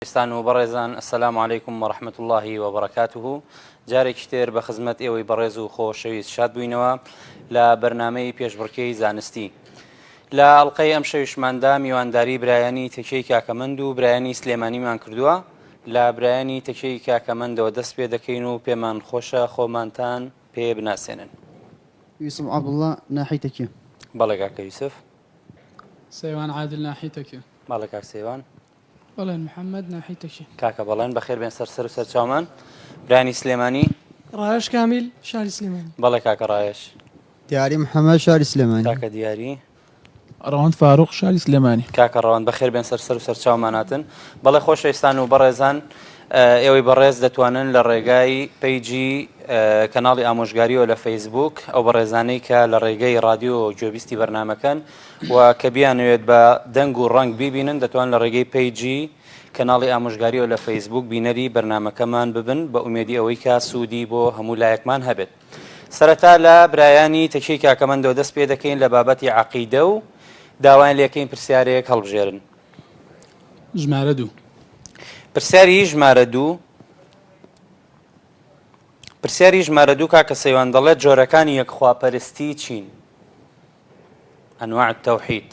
ئێستان و بەڕێزان ئەسەلام عەلەیکوم وەڕەحمەتوڵڵاهی وبەڕەکاتوهو جارێکی تر بە خزمەت ئێوەی بەڕێز و خۆشەویست شاد بووینەوە لە بەرنامەی پێشبڕکێی زانستی لە ئەڵقەی ئەم شەویشماندا میوانداری برایانی تەکەی کاکەمەند و برایانی سلێمانیمان کردووە لە برایانی تەکەی کاکەمەندەوە دەست پێ دەکەین و پێمان خۆشە خۆمانتان پێ بناسێنن. يوسف عبد الله ناحيتك. بەڵێ کاکە یوسف. سيوان عادل ناحيتك. بەڵێ کاک سێوان. بەڵێ محەممەد ناحيتك. کاکە بەڵێن بەخێر بێن سەر و سەرچاومان. برانی سلێمانی. ڕایش کامیل شاری سلێمانی. بەڵێ کاکە ڕایش. دیاری محمد شاری سلێمانی. کاکە دیاری. ڕەوەند فاروق شاری سلێمانی. کاکە ڕەوەند بەخێر بێن سەر و سەرچاوماناتن. بەڵێ خۆشەویستان و بەڕێزان ئێوەی بەڕێز دەتوانن لە ڕێگای پەیجی کەناڵی ئامۆژگاریەوە لە فەیسبوک ئەو بەڕێزانەی کە لە ڕێگەی رادیۆ گوێبیستی بەرنامەکەن و کە بیانوێت بە دەنگ و ڕنگ بیبینن دەتوان لە ڕێگەی پەیجی کەناڵی ئامۆژگاریەوە لە فەیسبوک بینەری بەرنامەکەمان ببن بە ئومێدی ئەوەی کا سوودی بۆ هەموو لایەکمان هەبێت. سەرەتا لە برایانی تەکەی کاکەمەندەوە دەست پێ دەکەین لە بابەتی عەقیدە و داوایان لێکەین پرسیارێک هەڵبژێرن. ژمارە 2. پرسیاری ژمارە 2 کاکە سەیوان دەڵێت جۆرەکانی یەکخواپەرستی چین؟ ئەنواع التەوحید.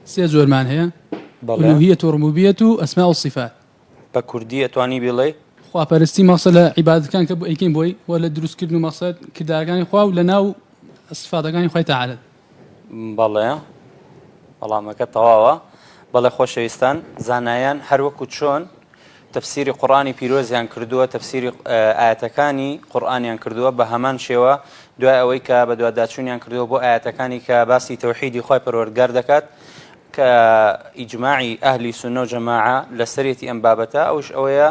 3 جۆرمان هەیە. ئولوهیەت و ڕبوبیەت و ئەسما و صیفات. بە کوردی ئەتوانی بڵێ؟ خواپەرستی مەقسەد لە عیبادەتەکان کە بۆ ئەیکەین بۆی وە لە دروستکردن و مەقسەد کردارەکانی خوا و لە ناو صفاتەکانی خوای تەعالە. بەڵێ وەڵامەکە تەواوە. بەڵێ خۆشەویستان زانایان هەروەکو چۆن تەفسیری قورئانی پیرۆزیان کردووە تەفسیری ئاەتەکانی قورئانیان کردووە بە هەمان شێوە دوای ئەوەی کە بە دواداچوونیان کردووە بۆ ئاەتەکانی کە باسی تەوحیدی خوای پەروەردگار دەکات کە ئیجماعی ئەهلی سونە و جەماعە لە سەرێتی ئەم بابەتە ئەوش ئەوەیە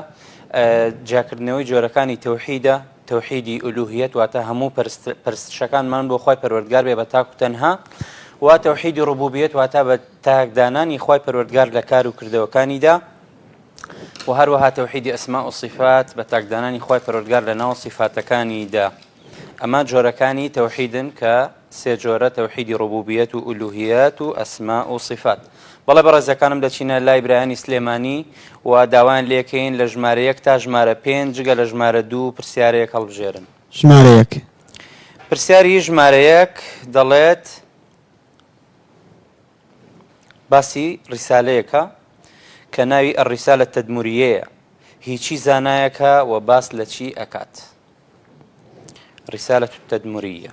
جاکردنەوەی جۆرەکانی تەوحیدە تەوحیدی ئولوهیەت واتە هەموو پەرستشەکانمان بۆ خوای پەروەردگار بێ بە تاک و تەنها و تەوحیدی ڕبوبیەت واتە بە تاکدانانی خوای پەروەردگار لە کار و کردەوەکانیدا و هەروەها تەوحیدی ئەسما و صیفات بە تاکدانانی خوای پەروەردگار لە ناو صیفاتەکانیدا. ئەمە جۆرەکانی تەوحیدن کە 3 جۆرە تەوحیدی ڕبوبیەت و ئولوهیەت و ئەسما و صیفات. بەڵێ بەڕێزەکانم دەچینە لای برایانی سلێمانی و داوایان لێکەین لە ژمارە 1 تا ژمارە 5 جگە لە ژمارە 2 پرسیارێک هەڵبژێرن. ژمارە 1. پرسیاری ژمارە 1 دەڵێت باسی ڕیسالەیەکە کە ناوی ئەڕیسالە تەدموریەیە هیچی زانایەکە و باس لە چی ئەکات؟ ڕیسالە تەدموریە.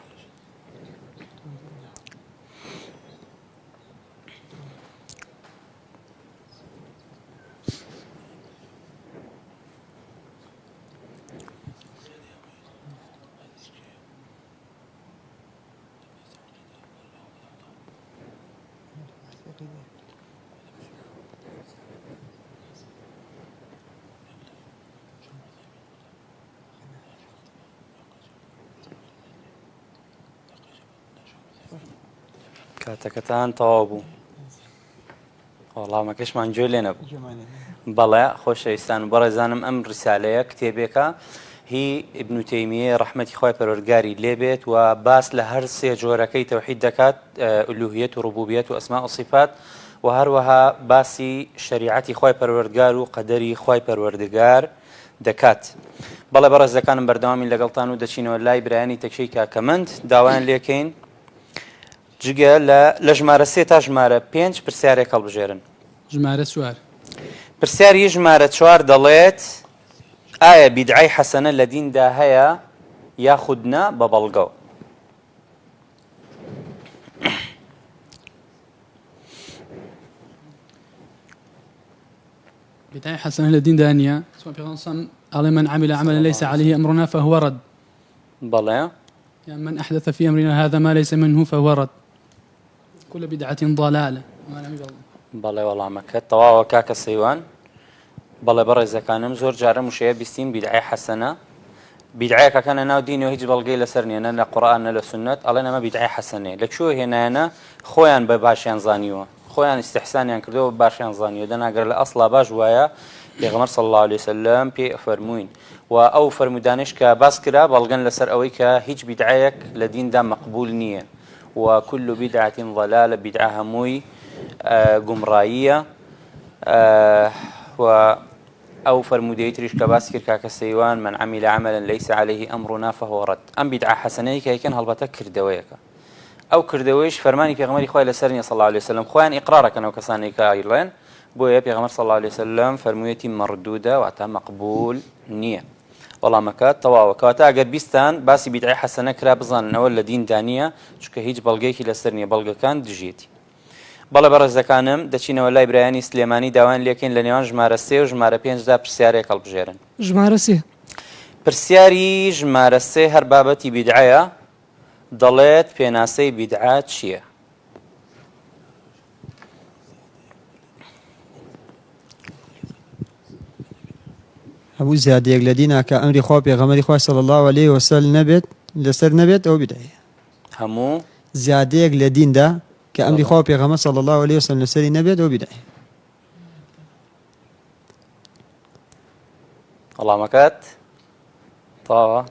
کاتەکەتان تەواو بوو. وەڵامەکەشمان گوێ لێ نەبوو. بەڵێ خۆشەویستان و بەڕێزانم ئەم ڕیسالەیە کتێبێکە هی ئیبن تەیمیە ڕەحمەتی خوای پەروەردگاری لێبێت و باس لە هەر 3 جۆرەکەی تەوحید دەکات ئولوهیەت و ڕبوبیەت و ئەسما و صیفات و هەروەها باسی شەریعەتی خوای پەروەردگار و قەدەری خوای پەروەردگار دەکات. بەڵێ بەڕێزەکانم بەردەوامی لەگەڵتان و دەچینەوە لای برایانی تەکەی کاکەمەند داوایان لێکەین جگە لە ژمارە 3 تا ژمارە 5 پرسیارێک هەڵبژێرن. ژمارە 4. پرسیاری ژمارە 4 دەڵێت ئایا بیدعای حەسەنە لە دیندا هەیە یاخودنا بە بەڵگەو؟ بدعای حەسەنە لە دیندا نییە. پێغەمبەر ئەڵێ من عمل عملا ليس عليه أمرنا فهو رد. بەڵێ. يعني من أحدث في أمرنا هذا ما ليس منه فهو رد. كل بدعة ضلالة. بەڵێ وەڵامەکە تەواوە کاکە سەیوان. بەڵێ بەڕێزەکانم زۆر جارە موشەیە بیستین بیدعای حەسەنە بیدعایەکەکەنە ناو دینەوە هیچ بەڵگەی لەسەر نیە نە لە قورئان نە لە سونەت ئەڵێن ئەمە بیدعای حەسەنەیە. لەکوێ هێنایانە خۆیان بە باشیان زانیوە خۆیان استحسانیان کردەوە بە باشیان زانیوە دەناگەر لە ئەسڵا باش وایە پێغەمبەر صلی الله عليه وسلم پێ فەرمووین و ئەو فەرمودانش کە باس کرا بەڵگەن لەسەر ئەوەی کە هیچ بیدعایەک لە دیندا مەقبول نییە و كل بدعة ضلالة بدعة هموي گومڕاییە و ئەو فەرمودەی تریش کە باسی کرد کاکە سەیوان من عمل عملا ليس عليه أمرنا فهو رد ئەم بیدعە حەسەنەیە کە یەکەن هەڵبەتە کردەوەیەکە ئەو کردەوەیش فەرمانی پێغەمبەری خۆی لەسەر نیە صلی الله عليه وسلم خۆیان ئیقرارەکەنەوە کەسانی کە ئایڵێن بۆیە پێغەمبەر صلی الله عليه وسلم فەرموویەتی مەردوودە واتە مەقبول نییە وەڵامەکە تەواوە کەواتە ئەگەر بیستان باسی بیدعە حەسەنە کرا بزاننەوە لە دیندا نییە چونکە هیچ بەڵگەیەکی لەسەر نییە بەڵگەکان دژێتی بەڵێ بەڕێزەکانم دەچینەوە لای برایانی سلێمانی داوان لێکەین لە نێوان ژمارە 3 و ژمارە 5دا پرسیارێک هەڵبژێرن ژمارە سێ پرسیاری ژمارە 3 هەر بابەتی بیدعەیە دەڵێت پێناسەی بیدعە چییە؟ هەموو زیادەیەک لە دینە کە ئەمری خوا پێغەمبەری خوا صلی الله عليه وسلم نەبێت لەسەر نەبێت ئەو بیدعەیە هەموو زیادەیەک لە دیندا کە ئەمری خوا پێغەمبەر صلی الله عليه وسلم لەسەری نەبێت ئەو بیدعەیە وەڵامەکەت تەواوە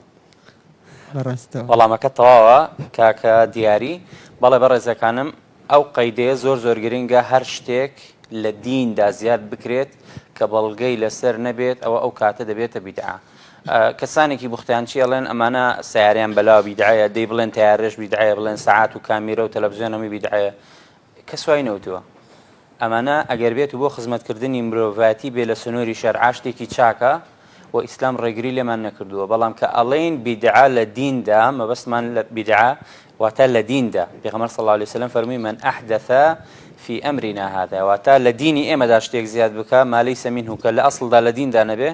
بەڕاستەوە وەڵامەکە تەواوە کاکە دیاری بەڵێ بەڕێزەکانم ئەو قەیدەیە زۆر گرنگە هەر شتێک لە دیندا زیاد بکرێت کە بەڵگەی لەسەر نەبێت ئەو کاتە دەبێتە بیدعە کەسانێکی بوختیانچی ئەڵێن ئەمانە سیاریان بەلاوە بیدعەیە دەی بڵێن تیارێش بیدعەیە بڵێن سەعات و کامیرە و تەلەڤیزیۆن هەمووی بیدعەیە کە سوای نەوتووە ئەمانە ئەگەر بێت و بۆ خزمەتکردنی مرۆڤایەتی بێ لە سنووری شەرعا شتێکی چاکە و ئیسلام ڕێگری لێمان نەکردووە بەڵام کە ئەڵێن بیدعە لە دیندا مەبەستمان لە بیدعە واتە لە دیندا پێغەمبەر صلی الله عليه وسلم فەرمووی من أحدث في أمرنا هذا واتە لە دینی ئێمەدا شتێک زیاد بکە ما ليس منه کە لە ئەسڵدا لە دیندا نەبێ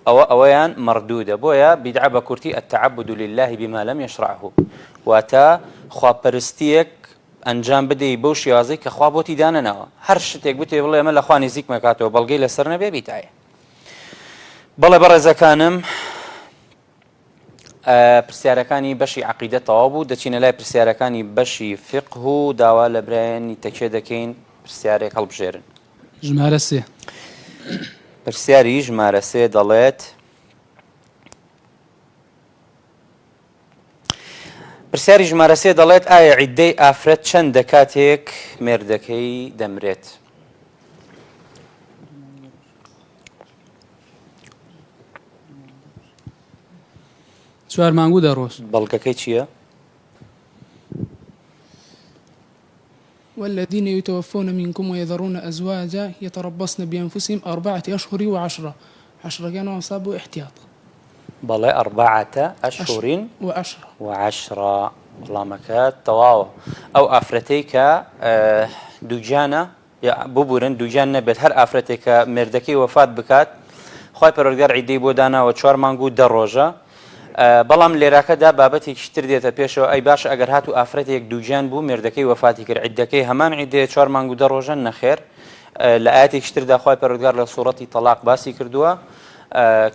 ئەوەیان مەردوودە بۆیە بیدعە بە کورتی التعبد لله بما لم يشرعه واتە خواپەرستیەک ئەنجام بدەی بەو شێوازەی کە خوا بۆتی دانەنەوە هەر شتێک بتێ بڵێ ئەمە لە خوا نزیک مەکاتەوە بەڵگەی لەسەر نەبێ بیدعەیە بەڵێ بەڕێزەکانم پرسیارەکانی بەشی عەقیدە تەواو بوو دەچینە لای پرسیارەکانی بەشی فقه و داوا لە برایانی تەکێ دەکەین پرسیارێک هەڵبژێرن ژمارە سێ پرسیاری ژمارە 3 دەڵێت پرسیاری ژمارە 3 دەڵێت ئایا عیددەی ئافرەت چەندە کاتێک مێردەکەی دەمرێت چوار مانگوو دەڕۆژ بەڵگەکەی چییە؟ والذين يتوفون منكم ويذرون أزواجا يتربصن بأنفسهم 4 أشهر و10 10 كانوا أصابوا احتياط بەڵێ 4 ئەشهور و10 وەڵامەکە تەواوە ئەو ئافرەتەی کە دووجانە ببورن دووجان نەبێت هەر ئافرەتێک کە مێردەکەی وەفات بکات خی پەروەردگار عیددەی بۆ داناوە 4 مانگ و 10 ڕۆژە بەڵام لێرەکەدا بابەتێکی تر دێتە پێشەوە ئەی باشە ئەگەر هاتو ئافرەتێک دووجان بوو مێردەکەی وەفاتی کرد عیددەکەی هەمان عیددەیە 4 مانگ و 10 ڕۆژە نەخێر لە ئاەتێکی تردا خی پەروەردگار لە سوورەتی تەلاق باسی کردووە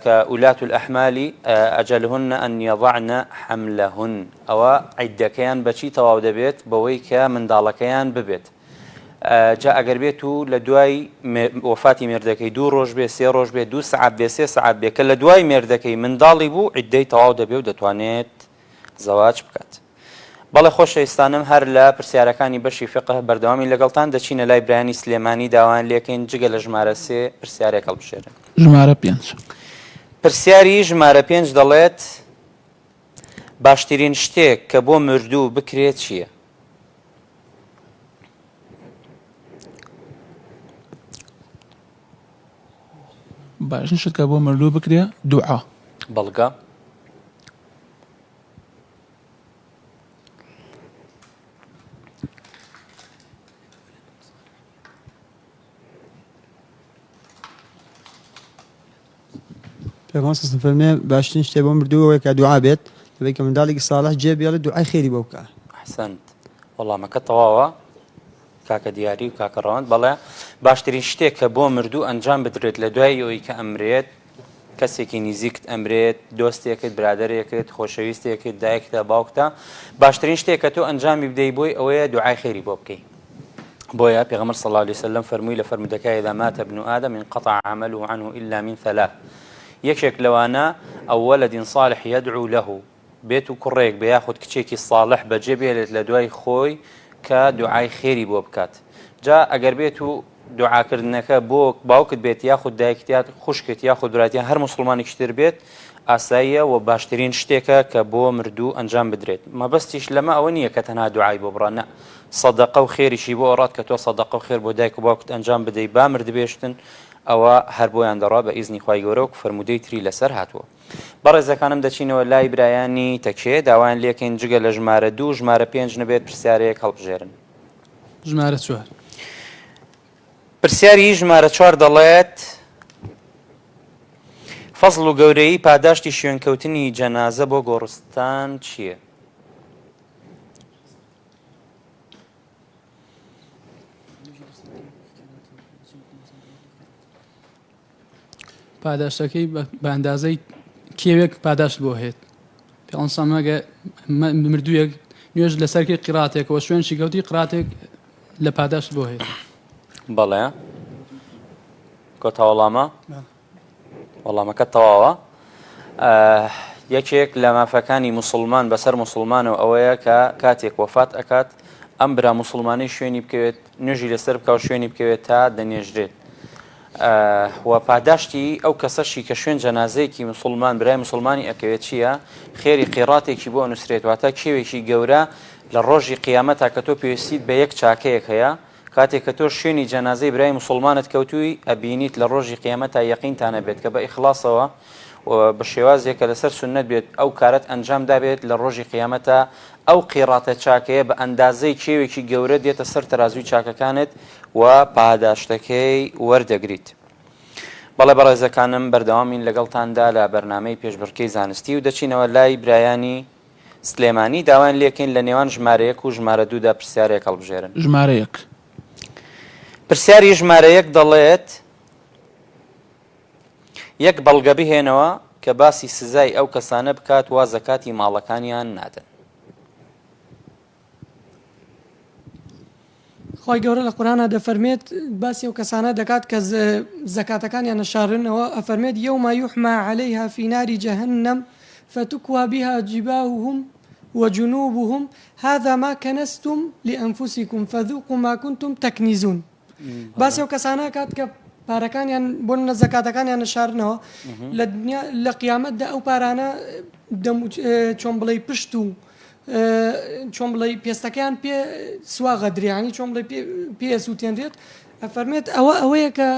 کە ئولات الأحمال أجلهن أن يضعن حملهن ئەوە عیددەکەیان بەچی تەواو دەبێت بەوەی کە منداڵەکەیان ببێت جا ئەگەر بێت و لە دوای وەفاتی مێردەکەی 2 ڕۆژ بێ 3 ڕۆژ بێ 2 سعات بێ 3 سعات بێ کە لە دوای مێردەکەی منداڵی بوو عیددەی تەواو دەبێ و دەتوانێت زەواج بکات بەڵێ خۆشەویستانم هەر لە پرسیارەکانی بەشی فقه بەردەوامی لەگەڵتان دەچینە لای برایانی سلێمانی داوان لێکەین جگە لە ژمارە 3 پرسیارێک هەڵبژێرن ژمارە 5 پرسیاری ژمارە 5 دەڵێت باشترین شتێک کە بۆ مردوو بکرێت چییە؟ باشترین شت کە بۆ مردوو بکرێ دوعا بەڵگە پێغەمبەر صلی الله علیه و سلم باشترین شتێ بۆ مردووەوەی کە دوعا بێت دەبێت کە منداڵێکی ساڵح جێ بێڵێت دوعای خێری بۆ بکات حەسەنت وەڵامەکە تەواوە کاکە دیاری و کاکە ڕەوەند بەڵێ باشترین شتێک کە بۆ مردوو ئەنجام بدرێت لە دوای ئەوەی کە ئەمرێت کەسێکی نزیکت ئەمرێت دۆستێکت برادەرێکت خۆشەویستێکت دایکتە باوکتە باشترین شتێک کە تۆ ئەنجامی بدەی بۆی ئەوەیە دوعای خێری بۆ بکەی بۆیە پێغەمبەر صلی الله عليه وسلم فەرمووی لە فەرمودەکەی إذا مات ابن آدم انقطع عمله عنه إلا من 3 یەکێک لەوانە ئەو وەلەدین صالح يدعو له بێت و کوڕێک بە یاخود کچێکی صالح بەجێ بێت لە دوای خۆی کە دوعای خێری بۆ بکات جا ئەگەر بێت و دوعاکردنەکە بۆ باوکت بێت یاخود دایکتیات خوشکت یاخود براتیان هەر مسلمانێکی تر بێت ئاساییە و باشترین شتێکە کە بۆ مردوو ئەنجام بدرێت مەبەستیش لەمە ئەوە نییە کە تەنها دوعای بۆ بڕانە سەدەقە و خێریشی بۆ ئەڕات کە تۆ سەدەقە و خێر بۆ دایک و باوکت ئەنجام بدەیت با مردبێشتن ئەوە هەر بۆیان دەڕا بە ئیزنی خوای گەورە و فەرمودەی تری لەسەر هاتووە بەڕێزەکانم دەچینەوە لای برایانی تەکێ داوایان لێکەین جگە لە ژمارە 2 ژمارە 5 نەبێت پرسیارەیەک هەڵبژێرن ژمارە 4 پرسیاری ژمارە 4 دەڵێت فەزڵ و گەورەی پاداشتی شوێنکەوتنی جەنازە بۆ گۆڕستان چییە؟ پاداشتەکەی بە ئەندازەی کێوێک پاداشت بۆ هێت پێڵسەمەگە مردوویەک نوێژ لەسەرکی قراتێکەوە شوێنشی کەوتی قراتێک لە پاداشت بۆ هێت بەڵێ کۆتاوەڵامە وەڵامەکە تەواوە یەکێک لە مافەکانی موسڵمان بەسەر موسڵمانەوە ئەوەیە کە کاتێک وەفات ئەکات ئەم برا موسڵمانی شوێنی بکەوێت نوێژی لەسەر بکە و شوێنی بکەوێت تا دەنێژرێت و پاداشتی ئەو کەسەشی کە شوێن جەنازەیەکی مسلمان برای مسلمانی ئەکەوێت چییە خێری قیڕاتێکی بۆ نووسرێت واتە کێوێکی گەورە لە ڕۆژی قیامەتا کە تۆ پێویستیت بە یەک چاکەیەک هەیە کاتێک کە تۆ شوێنی جەنازەی برای مسلمانت کەوتووی ئەبینیت لە ڕۆژی قیامەتا یەقینتانە بێت کە بە ئیخلاصەوە بە شێوازێکە لەسەر سنت بێت ئەو کارت ئەنجام دابێت لە ڕۆژی قیامەتا ئەو قیڕاتە چاکەیە بە ئەندازەی کێوێکی گەورە دێتە سەر تەرازوی چاکەکانت و پاداشتەکەی وەردەگریت بەڵێ بەڕێزەکانم بەردەوامین لەگەڵتاندا لە بەرنامەی پێشبڕکەی زانستی و دەچینەوە لای برایانی سلێمانی داوایان لێکین لە نێوان ژمارە 1 و ژمارە 2 دا پرسیارێک هەڵبژێرن ژمارە 1 پرسیاری ژمارە 1 دەڵێت یەک بەڵگە بهێنەوە کە باسی سزای ئەو کەسانە بکات وا زەکاتی ماڵەکانیان نادەن خی گەورە لە قورآنا دەفەرمێت باسی ئەو کەسانە دەکات کە زەکاتەکانیان نەشارنەوە ئەفەرمێت یومە یوحما عەلەیها فی ناری جەهەنەم فتكوى بها جباههم وجنوبهم هذا ما كنستم لأنفسكم فذوقوا ما كنتم تكنزون باسی ئەو کەسانە کات کە پارەکانیان بۆ زەکاتەکانیان نەشارنەوە لە قیامەتدا ئەو پارانە چۆن بڵێ پشت و چۆن بڵێ پێستەکەیان پێ سواغە دریانی چۆن بڵێ پێ سووتێنرێت ئەفەرمێت ئەوەیە کە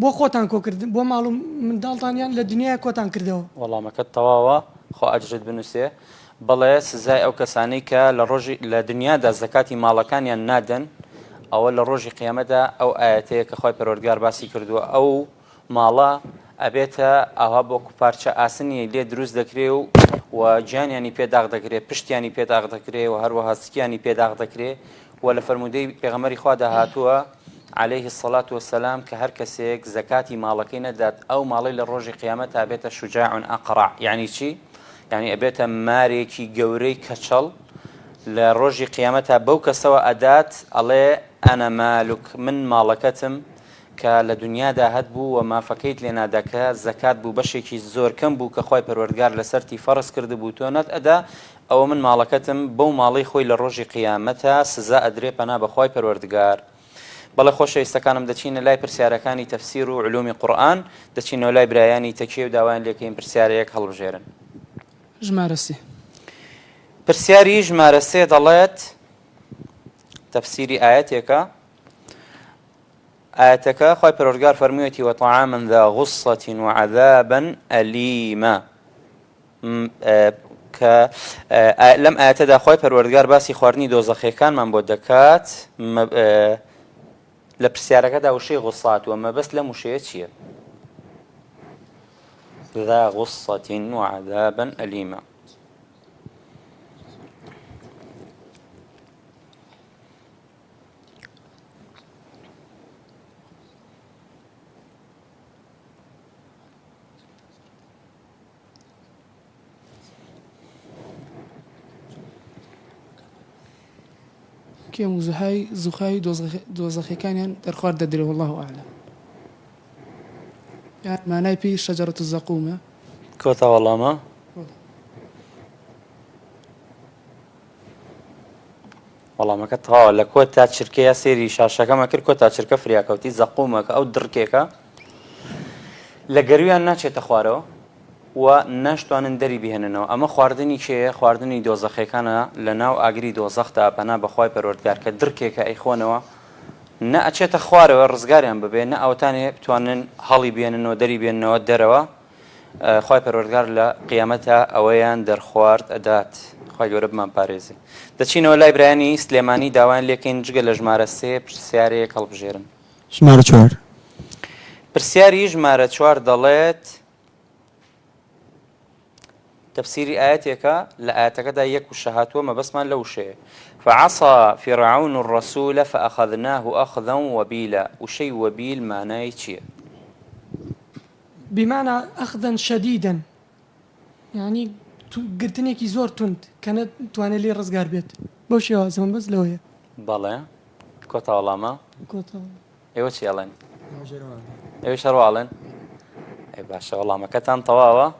بۆ خۆتان کۆکرد بۆ ماڵ و منداڵتانیان لە دنیای کۆتان کردەوە وەڵامەکەت تەواوە خۆ ئەجرت بنووسێ بڵێ سزای ئەو کەسانەی کە لە دنیادا زەکاتی ماڵەکانیان نادەن ئەوە لە ڕۆژی قیامەتدا ئەو ئاەتەیە کە خۆی پەروەردگار باسی کردووە ئەو ماڵە ئەبێتە ئاوا بۆ پارچە ئاسنی لێ دروست دەکرێ و گیانیانی پێداغ دەکرێت پشتیانی پێداغ دەکرێت و هەروەها سکیانی پێداغ دەکرێت و لە فەرمودەی پێغەمبەری خوادا هاتووە عليه الصلاة والسلام کە هەر کەسێک زەکاتی ماڵەکەی نەدات ئەو ماڵی لە ڕۆژی قیامەت ئەبێتە شجاع ئەقڕع یعنی چی؟ یعنی ئەبێتە مارێکی گەورەی کەچەڵ لە ڕۆژی قیامەتە بەو کەسەوە ئەدات ئەڵێ ئەنە مالک من ماڵەکەتم کە لە دنیادا هەت بوو و مافەکەیت لێ نادەکە زەکات بوو بەشێکی زۆر کەم بوو کە خۆی پەروەردگار لەسەرتی فەرز کرده بوو تۆ نەت ئەدا ئەوە من ماڵەکەتم بەو ماڵی خۆی لە ڕۆژی قیامەتە سزا ئەدرێ پەنا بەخوای پەروەردگار بەڵێ خۆشەویستەکانم دەچینە لای پرسیارەکانی تەفسیر و علومی قورئان دەچینەوە لای برایانی تەکیە و داوایان لێکەین پرسیارەیەک هەڵبژێرن ژمارە 3 پرسیاری ژمارە 3 دەڵێت تەفسیری ئاەتێکە ئاەتەکە خۆی پەروەردگار فەرموویەتی وطعاما ذا غصة وعذابا أليما کە لەم ئاەتەدا خۆی پەروەردگار باسی خواردنی دۆزەخیەکانمان بۆ دەکات لە پرسیارەکەدا وشەی غوسات و مەبەست لەم وشەیە چییە؟ ذا غصة وعذابا أليما کێم و زوخای دۆزەخیەکانیان دەرخوارد دەدرێ والله ئاعلم یان مانای پێی شەجەرەت الزەقومە کۆتا وەڵامە وەڵامەکە تەواوە لە کۆ تا چرکەیە سێری شاشەکەمە کرد کۆ تا چرکە فریاکەوتی زەقومەکە ئەو دڕکێکە لە گەرویان ناچێتە خوارەوە و ناشتوانن دەری بهێننەوە. ئەمە خواردنی کێیە؟ خواردنی دۆزەخەکانە لە ناو ئاگری دۆزەختا پەنا بەخوای پەروەردگار کە دڕکێکە ئەیخۆنەوە نە ئەچێتە خوارەوە ڕزگاریان ببێ نە ئەوتانێ بتوانن هەڵی بێننەوە دەری بێننەوە دەرەوە. خوای پەروەردگار لە قیامەتە ئەوەیان دەرخوارد ئەدات. خوای گەورە بمان پارێزی. دەچینەوە لای برایانی سلێمانی داوایان لێکەین جگە لە ژمارە 3 پرسیارەیەک هەڵبژێرن. ژمارە 4 پرسیاری ژمارە 4 دەڵێت تفسيري آياتك لآياتك دا يكو شهات وما بس ما لو شيء فعصى فرعون الرسول فأخذناه أخذا وبيلا وشي وبيل معناه شيء بمعنى أخذا شديدا يعني قلتني كي زور تند كانت تواني لي رزقار بيت بوشي وازم بس لو هي بالله كوتا والله ما كوتا ايوه شي الين ايوه شروالن اي باشا والله ما كتان طواوه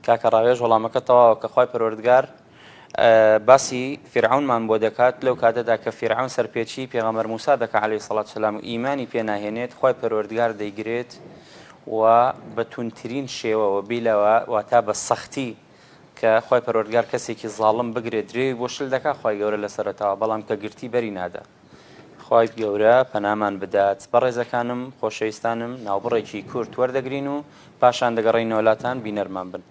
کاکە ڕاوێژ وەڵامەکە تەواوە کە خوای پەروەردگار باسی فیرعونمان بۆ دەکات لەو کاتەدا کە فیرعون سەرپێچی پێغەمبەر موسا دەکات عەلەیهی سەڵات وسەلام و ئیمانی پێ ناهێنێت خوای پەروەردگار دەیگرێت و بە توندترین شێوەوە بیلەوە واتە بە سەختی کە خوای پەروەردگار کەسێکی زاڵم بگرێت درێوی بۆ شل دەکات خوای گەورە لە سەرەتاوە بەڵام کە گرتی بەری نادا. خوای گەورە پەنامان بدات. بەڕێزەکانم خۆشەویستانم ناوبڕێکی کورت وەردەگرین و پاشان دەگەڕێینەوە وڵاتان بینەرمان بن.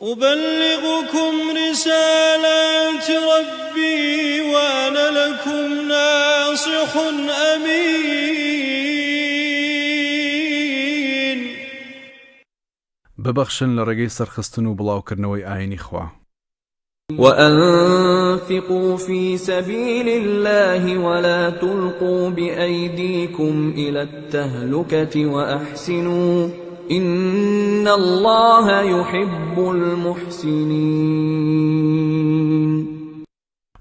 أبلغكم رسالات ربي وأنا لكم ناصح أمين ببخشن لرقي سرخستن وبلاوكرنوي آيني خوا وأنفقوا في سبيل الله ولا تلقوا بأيديكم إلى التهلكة وأحسنوا إن الله يحب المحسنين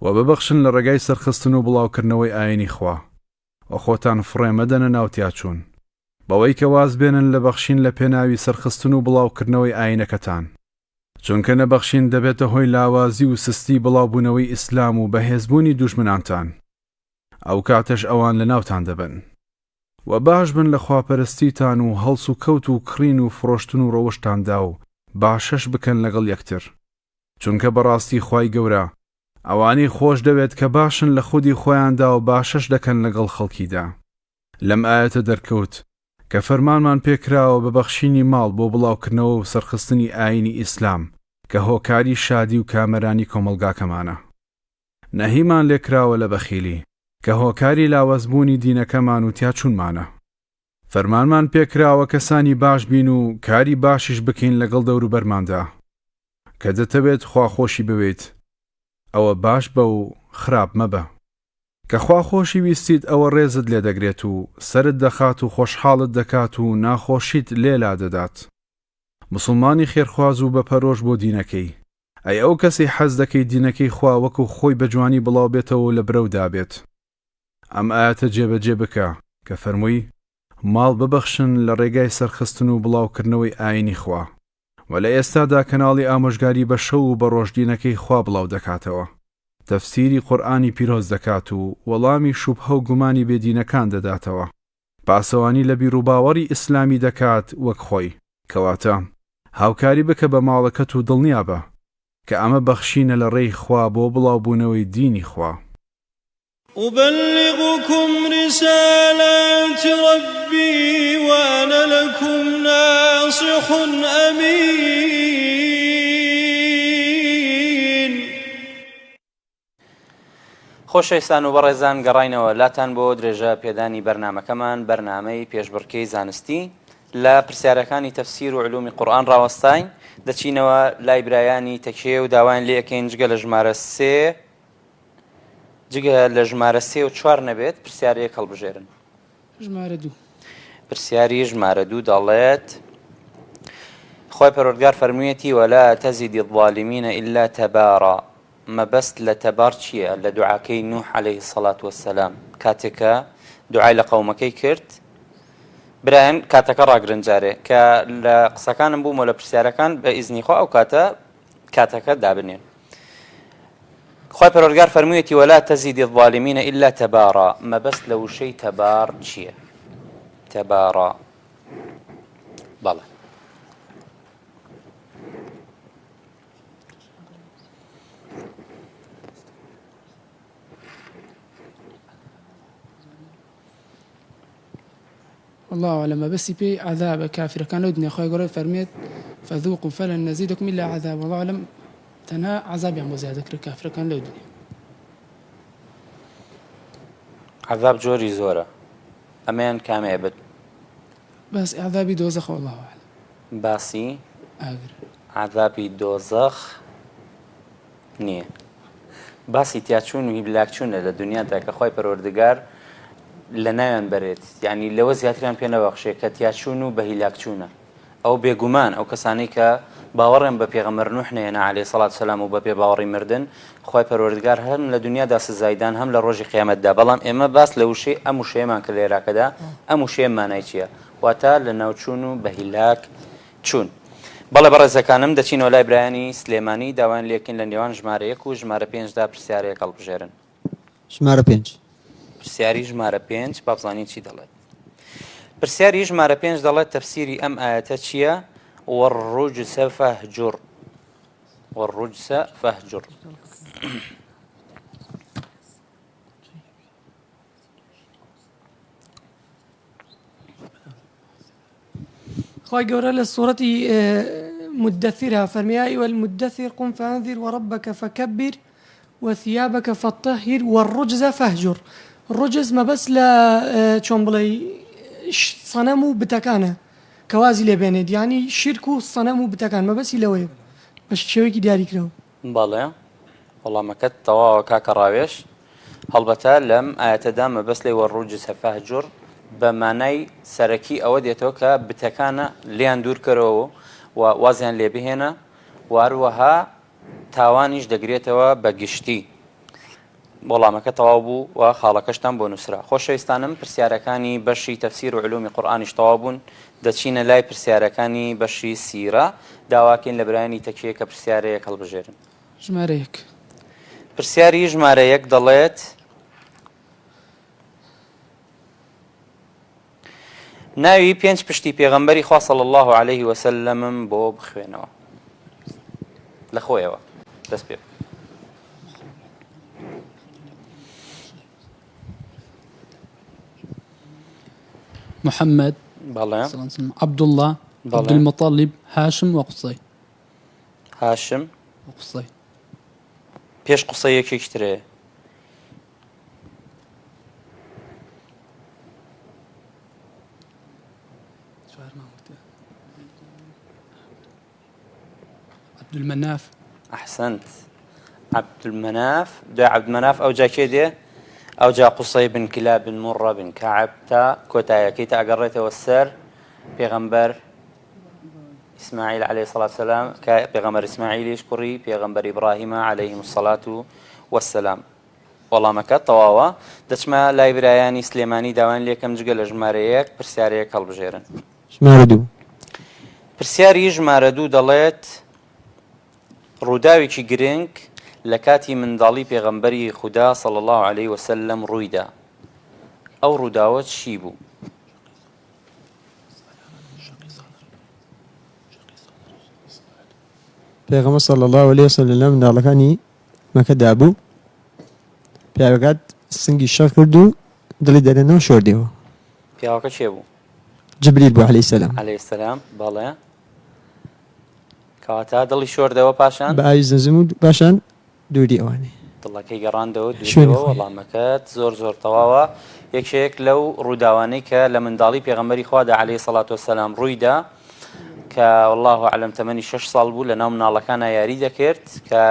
وببخشن لرقاي سرخستن وبلاوكرنوي آيني خوا وخوتان فريمدن ناوتياچون بەوەی کە واز بێنن لە بەخشین لە پێناوی سەرخستن و بڵاوکردنەوەی ئاینەکەتان چونکە نەبەخشین دەبێتە هۆی لاوازی و سستی بڵاوبوونەوەی ئیسلام و بەهێزبوونی دوژمنانتان ئەو کاتەش ئەوان لە ناوتان دەبن و باش بن لە خواپەرستیتان و هەڵس و کەوت و کڕین و فرۆشتن و ڕەوشتاندا و باشەش بکەن لەگەڵ یەکتر چونکە بەڕاستی خوای گەورە ئەوانەی خۆش دەوێت کە باشن لە خودی خۆیاندا و باشەش دەکەن لەگەڵ خەڵکیدا. لەم ئاەتە دەرکەوت کە فەرمانمان پێکراوە بە بەخشینی ماڵ بۆ بڵاوکردنەوە و سەرخستنی ئاینی ئیسلام کە هۆکاری شادی و کامەرانی کۆمەلگاکەمانە. نەهیمان لێکراوە لە بەخیلی کە هۆکاری لاوەزبوونی دینەکەمان و تیاچوونمانە. فەرمانمان پێکراوە کەسانی باش بین و کاری باشیش بکەین لەگەڵ دەوروبەرماندا کە دەتەوێت خواخۆشی بوێت ئەوە باش بە و خراپ مەبە. کە خواخۆشی ویستیت ئەوە ڕێزت لێ دەگرێت و سرت دەخات و خۆشحاڵت دەکات و ناخۆشیت لێلا دەدات. مسلمانی خێرخواز و بەپەرۆش بۆ دینەکەی ئەی ئەو کەسی حەز دەکەی دینەکەی خوا وەکو خۆی بە جوانی بڵاو بێتەوە لە برەودا بێت. ئەم ئاەتە جێبەجێ بکە کە فەرمووی ماڵ ببەخشن لە ڕێگای سەرخستن و بڵاوکردنەوەی ئاینی خوا و لە ئێستادا کەناڵی ئامۆژگاری بە شەو و بە ڕۆژدینەکەی خوا بڵاو دەکاتەوە. تەفسیری قورئانی پیرۆز دەکات و وەڵامی شوبهە و گومانی بێدینەکان دەداتەوە. پاسەوانی لە بیرروباوەڕی ئیسلامی دەکات وەک خۆی کەواتە هاوکاری بکە بە ماڵەکەت و دڵنیا بە کە ئەمە بەخشینە لە ڕێی خوا بۆ بڵاوبوونەوەی دینی خوا. أبلغكم رسالات ربي وأنا لكم ناصح أمين خۆشەویستان و بەڕێزان گەڕاینەوە لاتان بۆ درێژە پێدانی بەرنامەکەمان بەرنامەی پێشبڕکێی زانستی لە پرسیارەکانی تەفسیر و علومی قورئان ڕاوەستاین دەچینەوە لای برایانی تەکێ و داوایان لێ ئەکەین جگە لە ژمارە 3 جگە لە ژمارە 3 و 4 نەبێت پرسیارەیەک هەڵبژێرن. ژمارە 2 پرسیاری ژمارە 2 دەڵێت خۆی پەروەردگار فەرموویەتی وەلا تەزیدی الظالمینە ئیلا تەبارا. مەبەست لە تەبار چییە؟ لە دوعاکەی نوح عەلەیهی سەڵات وەسەلام کاتێکە دوعای لە قەومەکەی کرد. برایان کاتەکە ڕاگرنجارێ کە لە قسەکانم بوومە لە پرسیارەکان بە ئیزنی خۆ ئەو کاتەکە دابنێن. خۆی پەروەردگار فەرموویەتی وەلا تەزیدی الظالمینە ئیلا تەبارا مەبەست لە وشەی تەبار چییە؟ تەبارا بەڵێ والله أعلم بس بي عذاب كافر كان لودني أخوي قرأ فرميت فذوقوا فلن نزيدكم إلا عذاب والله أعلم تنها عذاب يعني زيادة كافر كان لودني عذاب جۆری زۆرە ئەمەیان کامەیە بێت بس عذابي دوزخ والله أعلم باسی أقر عذابی دۆزەخ نییە باسی تیاچوون و هیبلاکچوونە لە دنیادا کە خۆی پەروەردگار لە ناویان بەرێت یعنی لەوە زیاتریان پێ نەبەخشێ کە تیاچوون و بە هیلاکچوونە ئەو بێگومان ئەو کەسانەی کە باوەڕێن بە پێغەمبەر نوح نێنە عەلەیهی سەڵات وسەلام و بە پێ باوەڕی مردن خۆی پەروەردگار هەم لە دنیادا سزایدان هەم لە ڕۆژی قیامەتدا بەڵام ئێمە باس لە وشەی ئەم وشەیەمان کە لە عێراقدا ئەم وشەیە مانای چییە واتە لە ناوچوون و بە هیلاک چوون بەڵێ بەڕێزەکانم دەچینەوە لای برایانی سلێمانی داوایان لێکن لە نێوان ژمارە 1 و ژمارە 5دا پرسیارەیەک هەڵبژێرن ژمارە 5 پرسیاری ژمارە 5 با بزانین چی دەڵێت پرسیاری ژمارە 5 دەڵێت تەفسیری ئەم ئاەتە چییە والرجس فاهجر والرجس فاهجر خواهي قورا للصورة مدثرها فرمي والمدثر قم فأنذر وربك فكبر وثيابك فطهر والرجز فاهجر الرجز ما بس لا تشومبلي صنمو بتكانه كوازي لبيند يعني شركو صنمو بتكان ما بس يلوي باش شويكي دياري كرو بەڵێ وەڵامەکەت تەواوە کاکە ڕاوێش هەڵبەتە لەم ئاەتەدا مەبەست لێ وەڕوجز فاهجر بە مانای سەرەکی ئەوە دێتەوە کە بتەکانە لیان دوورکەرەوە و وازیان لێ بهێنە واروەها تاوانیش دەگرێتەوە بە گشتی وەڵامەکە تەواو بوو و خاڵەکەشتان بۆ نووسرا خۆشەویستانم پرسیارەکانی بەشی تەفسیر و علومی قورئانیش تەواو بوون دەچینە لای پرسیارەکانی بەشی سیرە داواکەین لە برایانی تەکیە کە پرسیارەیەک هەڵبژێرن ژمارەیەک پرسیاری ژمارە 1 دەڵێت ناوی 5 پشتی پێغەمبەری خوا صلی الله علیه وسلم بۆ بخوێنەوە لە خۆیەوە دەست پێ محمد بەڵێ صلى الله عليه وسلم عبد الله بلى. عبد المطلب هاشم وقصي هاشم وقصي پێش قسە یەکێک ترەیە عبد المناف أحسنت عبد المناف دا عبد المناف أو جا كده أو جا قصي بن كلاب بن مرة بن كعب تا كوتايا كيتا أقريته والسر بيغمبر إسماعيل عليه الصلاة والسلام بيغمبر إسماعيل يشكري بيغمبر إبراهيم عليهم الصلاة والسلام والله مكة طواوة دشما لا إبراهيم سليماني داوان ليكم جقل جماريك برسياريك هالبجيرن ژمارە 2 پرسیاری ژمارە 2 دەڵێت ڕووداوێکی گرنگ لە کاتی منداڵی پێغەمبەری خودا صلی الله عليه وسلم ڕوویدا ئەو ڕووداوە چی بوو پێغەمبەر صلی الله عليه وسلم منداڵەکانی مەکەدا بوو پیاوەکەت سنگی شەڕ کرد و دڵی دەرێنەوە شۆردەوە پیاوەکە چێ بوو جبریل بوو عەلەیهی سەلام عليه السلام بەڵێ کەواتە دڵی شۆردەوە پاشان بە ئاوی زەمزەم و پاشان دووری ئەوانێ دڵەکەی گەڕاندەوە شوێنی دوێتەوە خۆی. وەڵامەکەت زۆر تەواوە یەکێک لەو ڕووداوانەی کە لە منداڵی پێغەمبەری خوادا عليه الصلاة والسلام ڕوویدا کە والله أعلم تەمەنی 6 ساڵ بوو لە ناو مناڵەکانە یاری دەکرد کە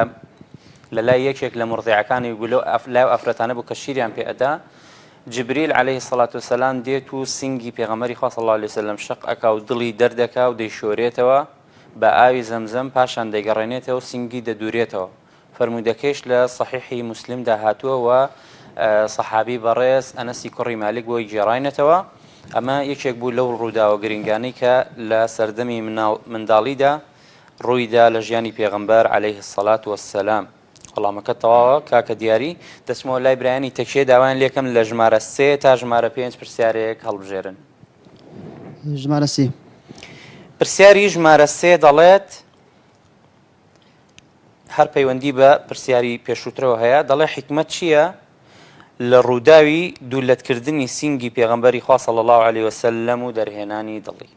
لەلای یەکێک لە مرضیعەکانی لای ئەفرەتانە بوو کە شیریان پێ ئەدا جبریل عليه الصلاة والسلام دێت و سنگی پێغەمبەری خوا صلی الله عليه وسلم شق ئەکا و دڵی دەردەکا و دەیشۆرێتەوە بە ئاوی زەمزەم پاشان دەیگەڕێنێتەوە و سنگی دەدورێتەوە فرمودەکەیش لە صحیحی مسلمدا هاتووە و صحابی بەڕێز ئەنەسی کوڕی مالک بۆی گێڕاینەتەوە ئەمە یەکێک بوو لەو ڕووداوە گرنگانەی کە لە سەردەمی منداڵیدا ڕوویدا لە ژیانی پێغەمبەر عليه الصلاة والسلام وەڵامەکە تەواوە کاکە دیاری دەچمەوە لای برایانی تەکشێ داوایان لێکم لە ژمارە 3 تا ژمارە 5 پرسیارێک هەڵبژێرن. ژمارە سێ. پرسیاری ژمارە 3 دەڵێت هەر پەیوەندی بە پرسیاری پێشووترەوە هەیە، دەڵێ حکمت چییە لە ڕووداوی دوولەتکردنی سینگی پێغەمبەری خوا صلی الله علیه وسلم و دەرهێنانی دڵی.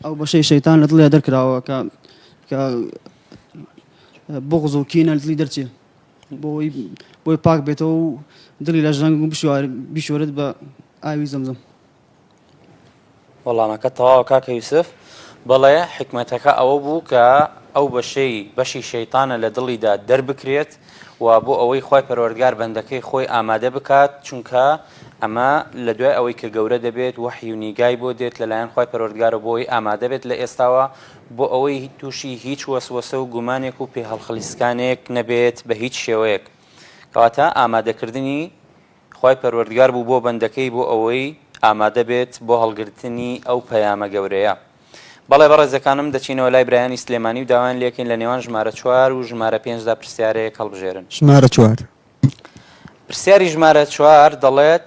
ئەو بەشەی شەیتان لە دڵیا دەرکراوە کە بغض و کینە لە دڵی دەرچێ بۆی پاک بێتەوە و دڵی لە ژەنگ و بیشۆرێت بە ئاوی زەمزەم. وەڵامەکە تەواوە کاکە یوسف. بەڵێ حکمەتەکە ئەوە بوو کە ئەو بەشی شەیتانە لە دڵیدا دەربکرێت و بۆ ئەوەی خۆی پەروەردگار بەندەکەی خۆی ئامادە بکات، چونکە ئەمە لە دوای ئەوەی کە گەورە دەبێت وحی و نیگای بۆ دێت لەلایەن خۆی پەروەردگارە بۆی ئامادە بێت لە ئێستاوە بۆ ئەوەی تووشی هیچ وەسوەسە و گومانێک و پێهەڵخلیسکانێک نەبێت بە هیچ شێوەیەک. کەواتە ئامادەکردنی خۆی پەروەردگار بوو بۆ بەندەکەی بۆ ئەوەی ئامادە بێت بۆ هەڵگرتنی ئەو پەیامە گەورەیە. بەڵێ بەڕێزەکانم دەچینەوە لای برایانی سلێمانی و داوایان لێکین لە نێوان ژمارە 4 و ژمارە 5دا پرسیارەیەک هەڵبژێرن. ژمارە 4. پرسیاری ژمارە 4 دەڵێت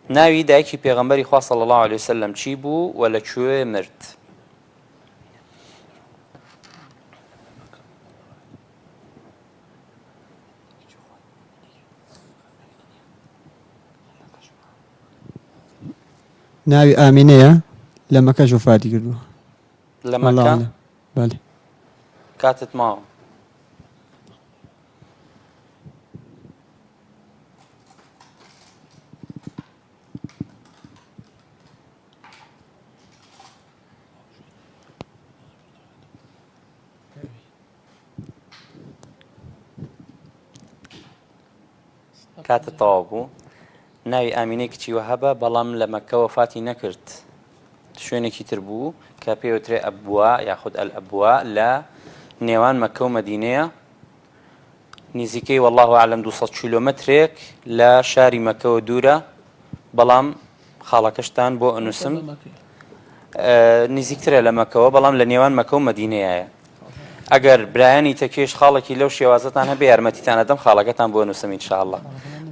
ناوی دایکی پێغەمبەری خوا صلی الله علیه وسلم چی بوو و لەکوێ مرد؟ ناوی ئامینەیە لە مەکە وفاتی کردووە. لە مەکە؟ بەڵێ. کاتت ماوە. کاتە تەواو بوو. ناوی ئامینەی کچی وەهەبە بەڵام لە مەکە وەفاتی نەکرد، شوێنێکی تر بوو کە پێوترێ ئەبوا یاخود ئەلئەبوا لە نێوان مەکە و مەدینەیە، نزیکەی والله ئەعلەم 200 کیلۆمەترێک لە شاری مەکەوە دوورە، بەڵام خاڵەکەشتان بۆ ئەنووسم نزیکترە لە مەکەوە، بەڵام لە نێوان مەکە و مەدینەیە. ئەگەر برایانی تەکێش خاڵێکی لەو شێوازەتان هەبێ یارمەتیتان ئەدەم خاڵەکەتان بۆ ئەنووسم ئینشاءالله.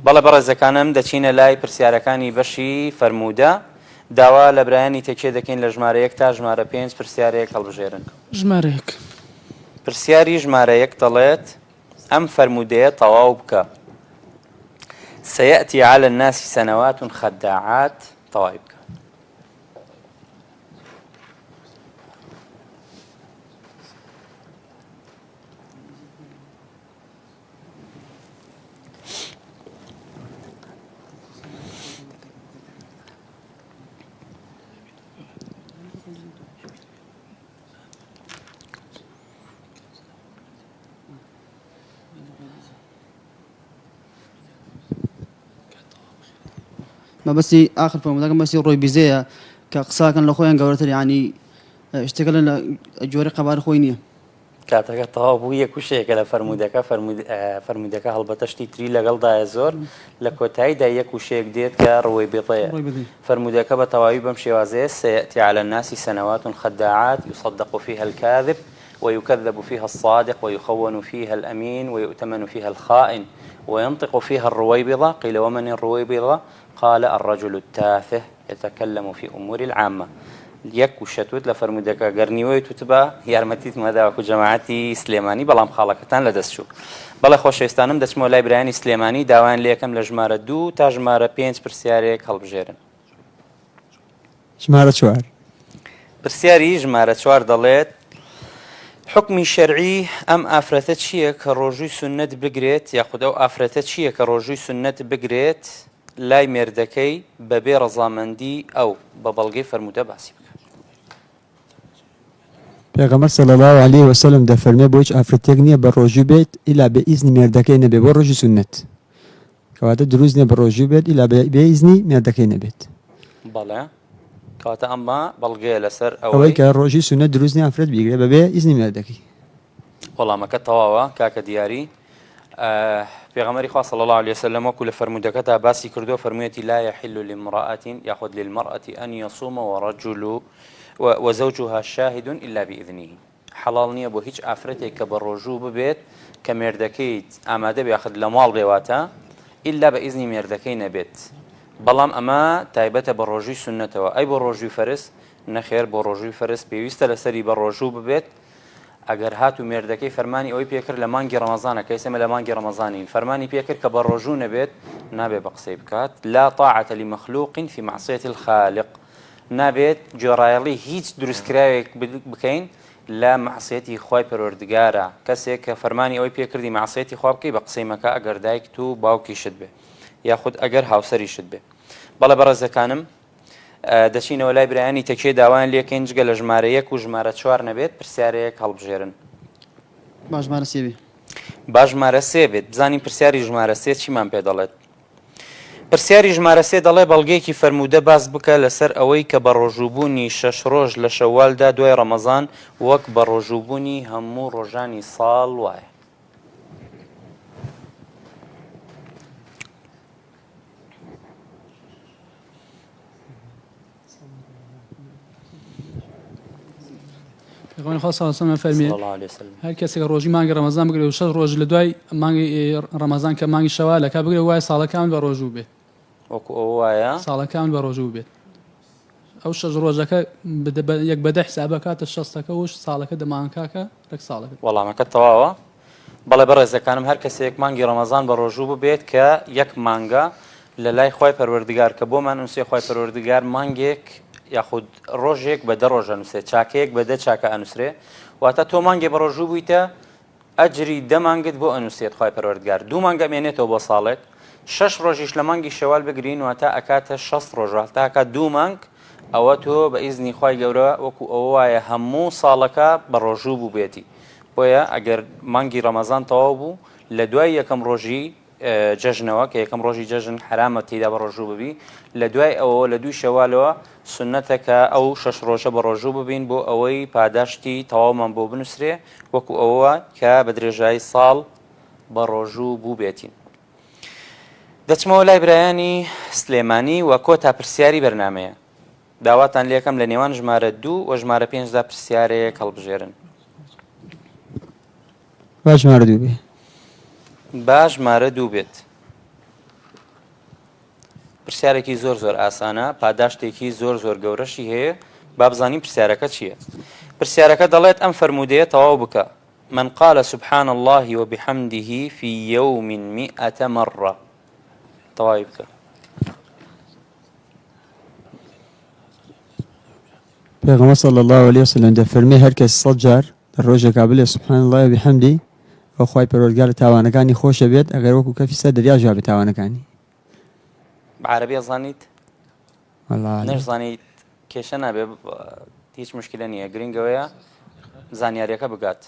بەڵێ بەڕێزەکانم دەچینە لای پرسیارەکانی بەشی فەرموودە، داوا لە برایانی تەکێ دەکەین لە ژمارە 1 تا ژمارە 5 پرسیارەیەک هەڵبژێرن. ژمارە 1. پرسیاری ژمارە 1 دەڵێت ئەم فەرموودەیە تەواو بکە. سەیەئتی عەلە الناسی سەنەوات خەداعات. تەواوی بکە. ما بەسی آخر فەرموودەکەم بەسی ڕۆی بیزەیە کە قساکەن لە خۆیان گەورەتر، یعنی شتێکە لە جۆرە قەبارە خۆی نییە. کاتەکە تەواو بوو یەک وشەیەکە لە فەرموودەکە هەڵبەتە شتی تری لەگەڵدایە زۆر لە کۆتاییدا یەک وشەیەک دێت کە ڕۆی بێڵەیە. فەرموودەکە بە تەواوی بەم شێوازەیە سەیەئتی عەلە الناسی سەنەوات خەداعات يصدق فيها الكاذب ويكذب فيها الصادق ويخون فيها الأمين ويؤتمن فيها الخائن وينطق فيها الرويبضة. قيل ومن الرويبضة؟ قال الرجل التافه يتكلم في أمور العامة. یەک وشەتوت لە فەرموودەکە گەرنیوەی توتبە یارمەتیت مەداوەکو جەماعەتی سلێمانی، بەڵام خاڵەکەتان لەدەستچوو. بەڵێ خۆشەویستانم دەچمەوە لای برایانی سلێمانی، داوایان لێکم لە ژمارە 2 تا ژمارە 5 پرسیارێک هەڵبژێرن. ژمارە 4. پرسیاری ژمارە 4 دەڵێت حکمی شەرعی ئەم ئافرەتە چییە کە ڕۆژووی سونەت بگرێت، یاخود ئەو ئافرەتە چییە کە ڕۆژووی سونەت بگرێت لای مێردەکەی بەبێ ڕەزامەندی ئەو بە بەڵگەی فەرموودە باسی بکە. پێغەمبەر صلی الله علیه وسلم دەفەرمێ بۆ هیچ ئافرەتێک نییە بە ڕۆژوو بێت ئیلا بە ئیزنی مێردەکەی نەبێت بۆ ڕۆژی سونەت. کەواتە دروست نییە بە ڕۆژوو بێت ئیلا بە ئیزنی مێردەکەی نەبێت. بەڵێ کەواتە ئەمە بەڵگەیە لەسەر ئەوەی کە ڕۆژی سونەت دروست نییە ئافرەت بیگرێت بەبێ ئیزنی مێردەکەی. وەڵامەکە تەواوە کاکە دیاری پێغەمبەری خوا صلی الله عليه وسلم وەکو لە فەرمودەکەتا باسی کردو فەرموویەتی لا يحل لامرأة ياخذ للمرأة أن يصوم ورجل وزوجها شاهد إلا بإذنه حەڵاڵ نییە بۆ هیچ ئافرەتێک کە بە ڕۆژوو ببێت کە مێردەکەیت ئامادە بێخت لە ماڵ بێواتە ئیلا بە ئیزنی مێردەکەی نەبێت بەڵام ئەمە تایبەتە بە ڕۆژووی سنەتەوە ئەی بۆ ڕۆژووی فەرس نەخێر بۆ ڕۆژووی فەرس پێویستە لەسەری بە ڕۆژوو ببێت ئەگەر هات و مێردەکەی فەرمانی ئەوەی پێکرد لە مانگی ڕەمەزانە کە ئێسمە لە مانگی ڕەمەزانین فەرمانی پێکرد کە بە ڕۆژوو نەبێت نابێت بە قسەی بکات لا طاعة لمخلوق في معصية الخالق نابێت جۆڕایەڵی هیچ دروستکراوێک بکەین لە معسیەتی خوای پەروەردگارە کەسێک کە فەرمانی ئەوەی پێکردی معسیەتی خوا بکەی بە قسەی مەکە ئەگەر دایک و باوکیشت بێ یاخود ئەگەر هاوسەریشت بێ بەڵێ بەڕێزەکانم دەچینەوە لای برایانی تەکێ داوایان لێکەین جگە لە ژمارە 1 و ژمارە 4 نەبێت پرسیارەیەک هەڵبژێرن باژمارە سێ بێ با ژمارە 3 بێت بزانین پرسیاری ژمارە 3 چیمان پێ دەڵێت پرسیاری ژمارە 3 دەڵێ بەڵگەیەکی فەرموودە باس بکە لەسەر ئەوەی کە بە ڕۆژووبوونی 6 ڕۆژ لە شەوالدا دوای ڕەمەزان وەک بە ڕۆژووبوونی هەموو ڕۆژانی ساڵ وایە پێغەمبەری خوا صلی الله علیه و سلم هەر کەسێک ڕۆژی مانگی ڕەمەزان بگرێت و 6 ڕۆژ لە دوای مانگی ڕەمەزان کە مانگی شەوالەکە بگرێت وایە ساڵەکان بە ڕۆژوو بێت وەکو ئەوە وایە ساڵەکان بە ڕۆژوو بێت ئەو 6 ڕۆژەکە یەک بەدە حسابە کاتە 6ەکە وش ساڵەکە دەمانکاکە ڕێک ساڵەکە وەڵامەکە تەواوە بەڵێ بەڕێزەکانم هەر کەسێک مانگی ڕەمەزان بە ڕۆژوو ببێت کە یەک مانگە لە لای خوای پەروەردگار کە بۆمان نووسێ خوای پەروەردگار مانگێک یاخود ڕۆژێک بە دە ڕۆژە نووسێ چاکەیەک بە دە چاکە ئەنووسرێ واتە تۆ مانگێ بە ڕۆژوو بوویتە ئەجری دە مانگت بۆ ئەنووسێت خوای پەروەردگار دوو مانگە مێنێتەوە بۆ ساڵێک 6 ڕۆژیش لە مانگی شەوال بگرین واتە ئەکاتە 6 ڕۆژ تا کات دوو مانگ ئەوە تۆ بە ئیزنی خوای گەورە وەکو ئەوە وایە هەموو ساڵەکە بە ڕۆژوو بوو بێتی بۆیە ئەگەر مانگی ڕەمەزان تەواو بوو لە دوای یەکەم ڕۆژی جەژنەوە کە یەکەم ڕۆژی جەژن حرامە تێیدا بە ڕۆژوو ببی لە دوای ئەوە لە دوی شەوالەوە سنەتەکە ئەو 6 ڕۆژە بە ڕۆژوو ببین بۆ ئەوەی پاداشتی تەواومان بۆ بنووسرێ وەکو ئەوە کە بە درێژایی ساڵ بە ڕۆژوو بوو بێتین دەچمەوە لای برایانی سلێمانی وە کۆتا پرسیاری بەرنامەیە داواتان لێکەم لە نێوان ژمارە 2 و ژمارە 5دا پرسیارەیەک هەڵبژێرن با ژمارە 2 بێ با ژمارە 2 بێت پرسیارێکی زۆر زۆر ئاسانە پاداشتێکی زۆر زۆر گەورەشی هەیە با بزانین پرسیارەکە چییە پرسیارەکە دەڵێت ئەم فەرمودەیە تەواو بکە من قال سبحان الله وبحمده في يوم 100 مرة تەواوی بکە پێغەمبەر صلی الله عليه وسلم دەفەرمێ هەر کەس 100 جار ڕۆژێکا بڵێ سبحان الله وبحمده ئەو خوای پەروەردگار تاوانەکانی خۆشە بێت ئەگەر وەکو کەفی سەر دەریا ژوا بێت تاوانەکانی عربی زانیت والله نەشزانیت کێشە نابێ هیچ مشکلە نییە گرنگەوەیە زانیاریەکە بگات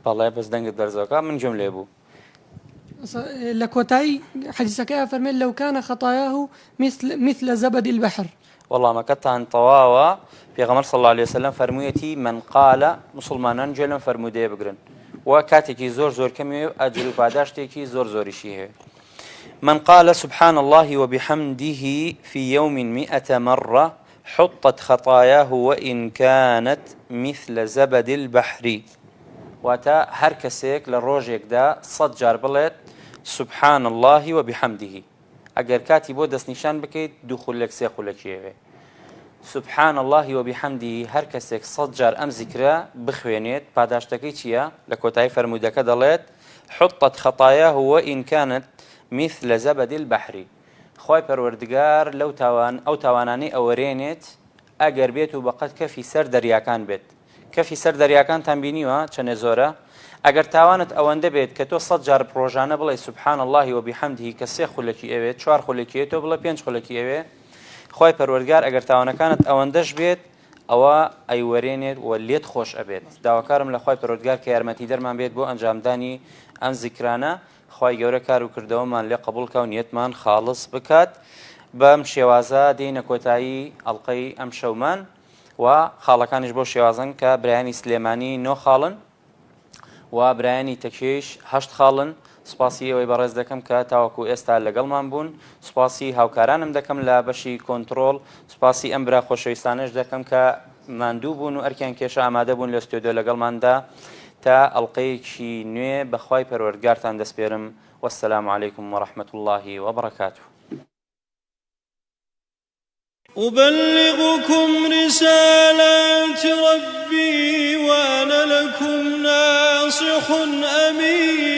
بەڵێ بەس دەنگت بەرزەکە من گوێم لێ بوو لە کۆتایی حەدیسەکەی فەرمێت لەو کانە خەتایاه مثل زبد البحر وەڵامەکەتان تەواوە پێغەمبەر صلی الله عليه وسلم فەرموویەتی من قال مسلمانان گوێ لەم فەرمودەیە بگرن و کاتێکی زۆر زۆر کەمی و ئەجر و پاداشتێکی زۆر زۆریشی هەیە من قال سبحان الله وبحمده في يوم 100 مرة حطت خطاياه وإن كانت مثل زبد البحر واتا هەر کەسێک لە ڕۆژێکدا 100 جار بڵێت سبحان الله وبحمده ئەگەر کاتی بۆ دەستنیشان بکەیت 2 خولەک 3 خولەکیەوێ سبحان الله وبحمده هەر کەسێک 100 جار ئەم زیکرە بخوێنێت پاداشتەکەی چییە لە کۆتایی فەرمودەکە دەڵێت حطت خطاياه وإن كانت مثل زبد البحر خوای پەروەردگار لەو ئەو تاوانانەی ئەوەرێنێت ئەگەر بێت و بەقەت کەفی سەر دەریاکان بێت کەفی سەر دەریاکانتان بینیوە چەنێ زۆرە ئەگەر تاوانت ئەوەندە بێت کە تۆ 100 جار ڕۆژانە بڵێ سبحان الله وبحمده کە 3 خولەکی ئەوێت 4 خولەکی تۆ بڵێ 5 خولەکی ئەوێ خوای پەروەردگار ئەگەر تاوانەکانت ئەوەندەش بێت ئەوە ئەیوەرێنێت و لێت خۆش ئەبێت داواکارم لە خوای پەروەردگار کە یارمەتی دەرمان بێت بۆ ئەنجامدانی ئەم زیکرانە خوای گەورە کار و کردەوەمان لێ قبوڵکە و نیەتمان خاڵص بکات بەم شێوازە دێینە کۆتایی ئەڵقەی ئەم شەومان و خاڵەکانیش بۆ شێوازن کە برایانی سلێمانی 9 خاڵن و برایانی تەکێش 8 خاڵن. سوپاسی ئەوەی بەڕێز دەکەم کە تاوەکو ئێستا لەگەڵمان بوون. سوپاسی هاوکارانم دەکەم لە بەشی کۆنتترۆل. سوپاسی ئەم برا خۆشەویستانش دەکەم کە ماندوو بوون و ئەرکیان کێشە ئامادە بوون لە ستۆدیۆ لەگەڵماندا تا ئەڵلقەیەکی نوێ بەخوای پەروەردگارتان دەسپێرم. والسلام عليكم ورحمة الله وبركاته. أبلغكم رسالات ربي وأنا لكم ناصح أمين.